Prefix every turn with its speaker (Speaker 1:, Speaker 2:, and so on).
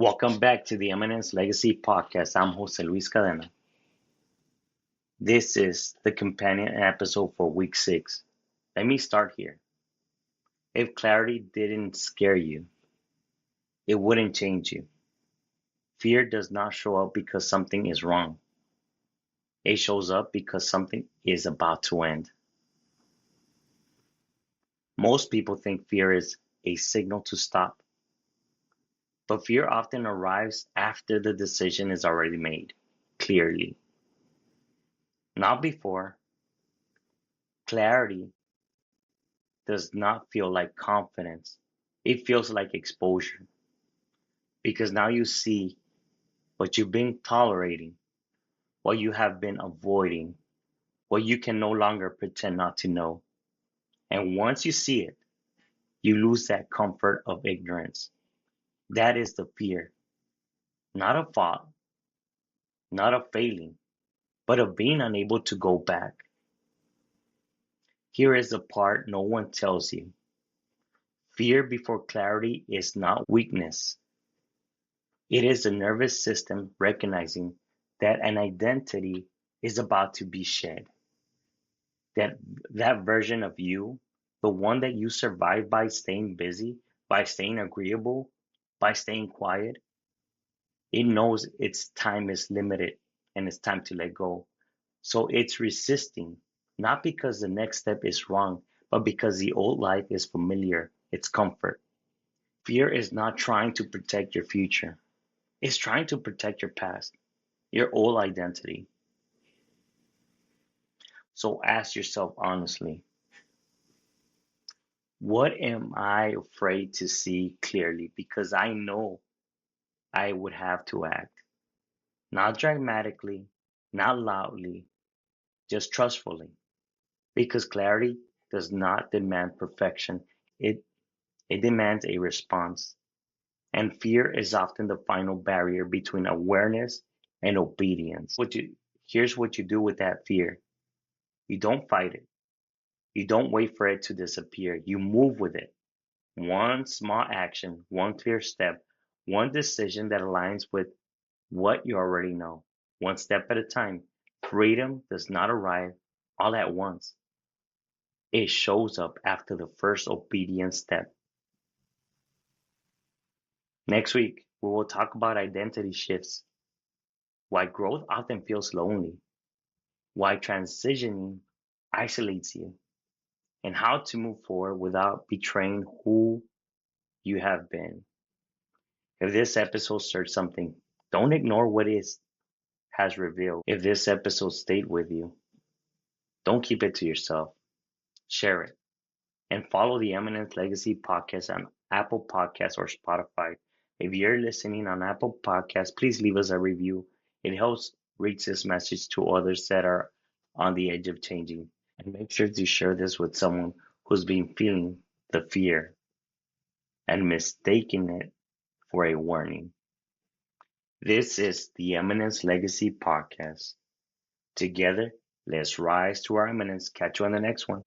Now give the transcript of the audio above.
Speaker 1: Welcome back to the Eminence Legacy podcast. I'm Jose Luis Cadena. This is the companion episode for week 6. Let me start here. If clarity didn't scare you, it wouldn't change you. Fear does not show up because something is wrong. It shows up because something is about to end. Most people think fear is a signal to stop. But fear often arrives after the decision is already made, clearly. Not before. Clarity does not feel like confidence. It feels like exposure. Because now you see what you've been tolerating, what you have been avoiding, what you can no longer pretend not to know. And once you see it, you lose that comfort of ignorance. That is the fear. Not of fault, not of failing, but of being unable to go back. Here is the part no one tells you. Fear before clarity is not weakness. It is the nervous system recognizing that an identity is about to be shed. That version of you, the one that you survived by staying busy, by staying agreeable, by staying quiet, it knows its time is limited and it's time to let go. So it's resisting, not because the next step is wrong, but because the old life is familiar, it's comfort. Fear is not trying to protect your future. It's trying to protect your past, your old identity. So ask yourself honestly, what am I afraid to see clearly? Because I know I would have to act. Not dramatically, not loudly, just trustfully. Because clarity does not demand perfection. It, it demands a response. And fear is often the final barrier between awareness and obedience. Here's what you do with that fear. You don't fight it. You don't wait for it to disappear. You move with it. One small action, one clear step, one decision that aligns with what you already know. One step at a time. Freedom does not arrive all at once. It shows up after the first obedience step. Next week, we will talk about identity shifts, why growth often feels lonely, why transitioning isolates you, and how to move forward without betraying who you have been. If this episode stirred something, don't ignore what it has revealed. If this episode stayed with you, don't keep it to yourself. Share it. And follow the Eminence Legacy podcast on Apple Podcasts or Spotify. If you're listening on Apple Podcasts, please leave us a review. It helps reach this message to others that are on the edge of changing. And make sure to share this with someone who's been feeling the fear and mistaking it for a warning. This is the Eminence Legacy podcast. Together, let's rise to our eminence. Catch you on the next one.